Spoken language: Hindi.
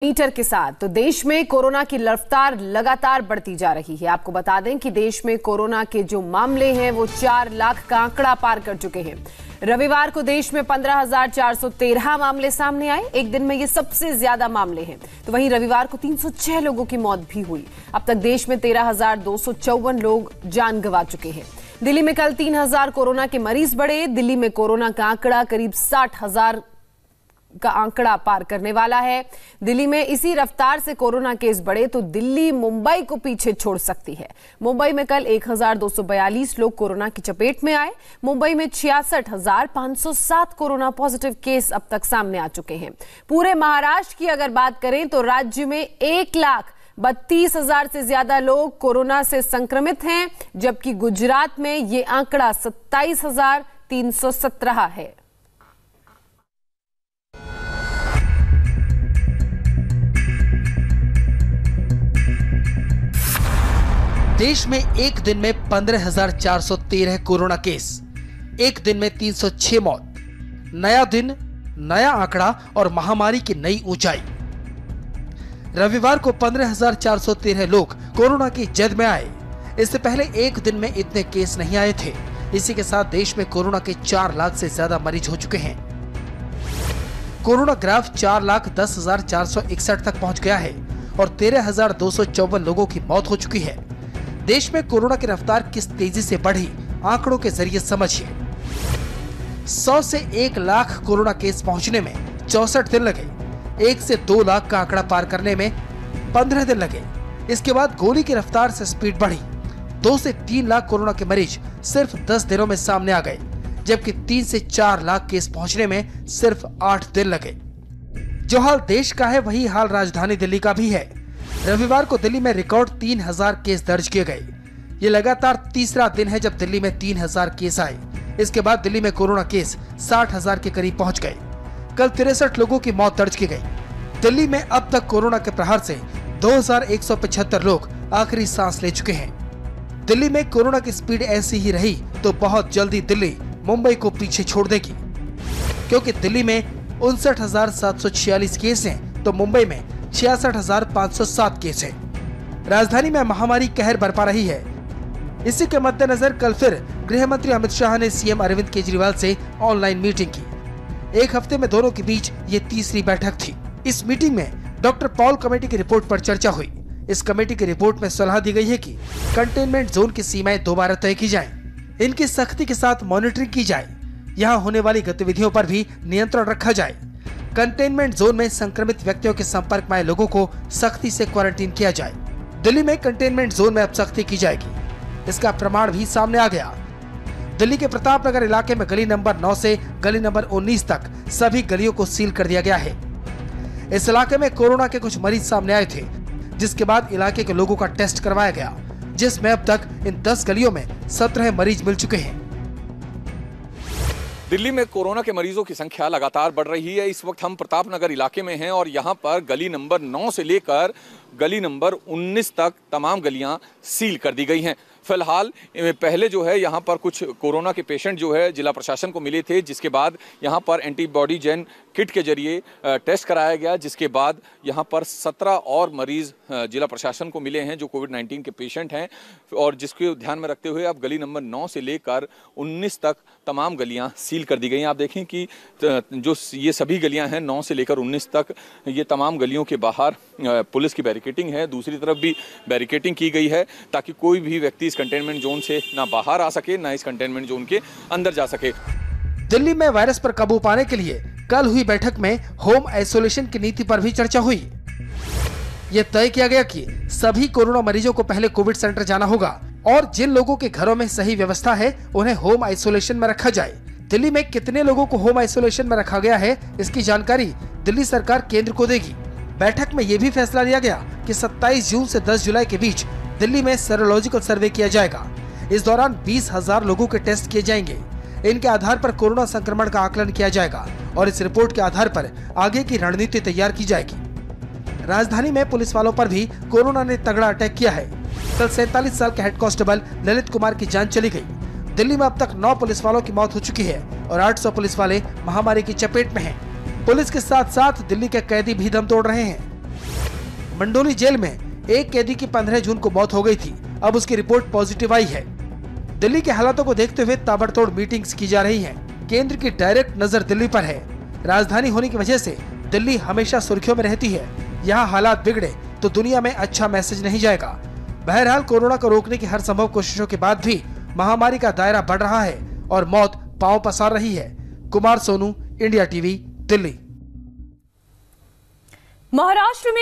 मीटर के साथ तो देश में कोरोना की रफ्तार लगातार बढ़ती जा रही है। आपको बता दें कि देश में कोरोना के जो मामले हैं वो 4 लाख का आंकड़ा पार कर चुके हैं। रविवार को देश में 15,413 मामले सामने आए। एक दिन में ये सबसे ज्यादा मामले हैं। तो वहीं रविवार को 306 लोगों की मौत भी हुई। अब तक देश में 13,254 लोग जान गंवा चुके हैं। दिल्ली में कल 3,000 कोरोना के मरीज बढ़े। दिल्ली में कोरोना का आंकड़ा करीब 60,000 का आंकड़ा पार करने वाला है। दिल्ली में इसी रफ्तार से कोरोना केस बढ़े तो दिल्ली मुंबई को पीछे छोड़ सकती है। मुंबई में कल 1,242 लोग कोरोना की चपेट में आए। मुंबई में 66,507 कोरोना पॉजिटिव केस अब तक सामने आ चुके हैं। पूरे महाराष्ट्र की अगर बात करें तो राज्य में 1,32,000 से ज्यादा लोग कोरोना से संक्रमित हैं, जबकि गुजरात में ये आंकड़ा 27,317 है। देश में एक दिन में 15,413 कोरोना केस, एक दिन में 306 मौत, नया दिन, नया आंकड़ा और महामारी की नई ऊंचाई। रविवार को 15,413 लोग कोरोना की जद में आए। इससे पहले एक दिन में इतने केस नहीं आए थे। इसी के साथ देश में कोरोना के 4 लाख से ज्यादा मरीज हो चुके हैं। कोरोना ग्राफ 4,10,461 तक पहुंच गया है और 13,254 लोगों की मौत हो चुकी है। देश में कोरोना की रफ्तार किस तेजी से बढ़ी, आंकड़ों के जरिए समझिए। 100 से 1 लाख कोरोना केस पहुंचने में 64 दिन लगे। 1 से 2 लाख का आंकड़ा पार करने में 15 दिन लगे। इसके बाद गोली की रफ्तार से स्पीड बढ़ी। 2 से 3 लाख कोरोना के मरीज सिर्फ 10 दिनों में सामने आ गए, जबकि 3 से 4 लाख केस पहुंचने में सिर्फ 8 दिन लगे। जो हाल देश का है वही हाल राजधानी दिल्ली का भी है। रविवार को दिल्ली में रिकॉर्ड 3,000 केस दर्ज किए गए। ये लगातार तीसरा दिन है जब दिल्ली में 3,000 केस आए। इसके बाद दिल्ली में कोरोना केस 60,000 के करीब पहुंच गए। कल 63 लोगों की मौत दर्ज की गई। दिल्ली में अब तक कोरोना के प्रहार से 2,175 लोग आखिरी सांस ले चुके हैं। दिल्ली में कोरोना की स्पीड ऐसी ही रही तो बहुत जल्दी दिल्ली मुंबई को पीछे छोड़ देगी, क्योंकि दिल्ली में 59,746 केस हैं तो मुंबई में 66,507 केस हैं। राजधानी में महामारी कहर बरपा रही है। इसी के मद्देनजर कल फिर गृह मंत्री अमित शाह ने सीएम अरविंद केजरीवाल से ऑनलाइन मीटिंग की। एक हफ्ते में दोनों के बीच ये तीसरी बैठक थी। इस मीटिंग में डॉक्टर पॉल कमेटी की रिपोर्ट पर चर्चा हुई। इस कमेटी की रिपोर्ट में सलाह दी गई है कि कंटेनमेंट जोन की सीमाएं दोबारा तय की जाएं। इनकी सख्ती के साथ मॉनिटरिंग की जाए। यहाँ होने वाली गतिविधियों पर भी नियंत्रण रखा जाए। कंटेनमेंट जोन में संक्रमित व्यक्तियों के संपर्क में आए लोगों को सख्ती से क्वारंटीन किया जाए। दिल्ली में कंटेनमेंट जोन में अब सख्ती की जाएगी। इसका प्रमाण भी सामने आ गया। दिल्ली के प्रताप नगर इलाके में गली नंबर 9 से गली नंबर 19 तक सभी गलियों को सील कर दिया गया है। इस इलाके में कोरोना के कुछ मरीज सामने आए थे, जिसके बाद इलाके के लोगों का टेस्ट करवाया गया, जिसमें अब तक इन 10 गलियों में 17 मरीज मिल चुके हैं। दिल्ली में कोरोना के मरीजों की संख्या लगातार बढ़ रही है। इस वक्त हम प्रताप नगर इलाके में हैं और यहाँ पर गली नंबर 9 से लेकर गली नंबर 19 तक तमाम गलियां सील कर दी गई हैं। फिलहाल पहले जो है यहाँ पर कुछ कोरोना के पेशेंट जो है जिला प्रशासन को मिले थे, जिसके बाद यहाँ पर एंटीबॉडी जेन किट के जरिए टेस्ट कराया गया, जिसके बाद यहाँ पर 17 और मरीज जिला प्रशासन को मिले हैं जो कोविड-19 के पेशेंट हैं। और जिसको ध्यान में रखते हुए अब गली नंबर 9 से लेकर 19 तक तमाम गलियां सील कर दी गई हैं। आप देखें कि जो ये सभी गलियां हैं 9 से लेकर 19 तक, ये तमाम गलियों के बाहर पुलिस की बैरिकेटिंग है, दूसरी तरफ भी बैरिकेटिंग की गई है ताकि कोई भी व्यक्ति इस कंटेनमेंट जोन से ना बाहर आ सके ना इस कंटेनमेंट जोन के अंदर जा सके। दिल्ली में वायरस पर काबू पाने के लिए कल हुई बैठक में होम आइसोलेशन की नीति पर भी चर्चा हुई। यह तय किया गया कि सभी कोरोना मरीजों को पहले कोविड सेंटर जाना होगा और जिन लोगों के घरों में सही व्यवस्था है उन्हें होम आइसोलेशन में रखा जाए। दिल्ली में कितने लोगों को होम आइसोलेशन में रखा गया है, इसकी जानकारी दिल्ली सरकार केंद्र को देगी। बैठक में यह भी फैसला लिया गया कि 27 जून से 10 जुलाई के बीच दिल्ली में सेरोलॉजिकल सर्वे किया जाएगा। इस दौरान 20,000 लोगों के टेस्ट किए जाएंगे। इनके आधार पर कोरोना संक्रमण का आकलन किया जाएगा और इस रिपोर्ट के आधार पर आगे की रणनीति तैयार की जाएगी। राजधानी में पुलिस वालों पर भी कोरोना ने तगड़ा अटैक किया है। कल 47 साल के हेड कांस्टेबल ललित कुमार की जान चली गई। दिल्ली में अब तक 9 पुलिस वालों की मौत हो चुकी है और 800 पुलिस वाले महामारी की चपेट में हैं। पुलिस के साथ साथ दिल्ली के कैदी भी दम तोड़ रहे हैं। मंडोली जेल में एक कैदी की 15 जून को मौत हो गई थी। अब उसकी रिपोर्ट पॉजिटिव आई है। दिल्ली के हालातों को देखते हुए ताबड़तोड़ मीटिंग्स की जा रही हैं। केंद्र की डायरेक्ट नजर दिल्ली पर है। राजधानी होने की वजह से दिल्ली हमेशा सुर्खियों में रहती है। यहाँ हालात बिगड़े तो दुनिया में अच्छा मैसेज नहीं जाएगा। बहरहाल कोरोना को रोकने की हर संभव कोशिशों के बाद भी महामारी का दायरा बढ़ रहा है और मौत पांव पसार रही है। Kumar Sonu, India TV, Delhi. महाराष्ट्र में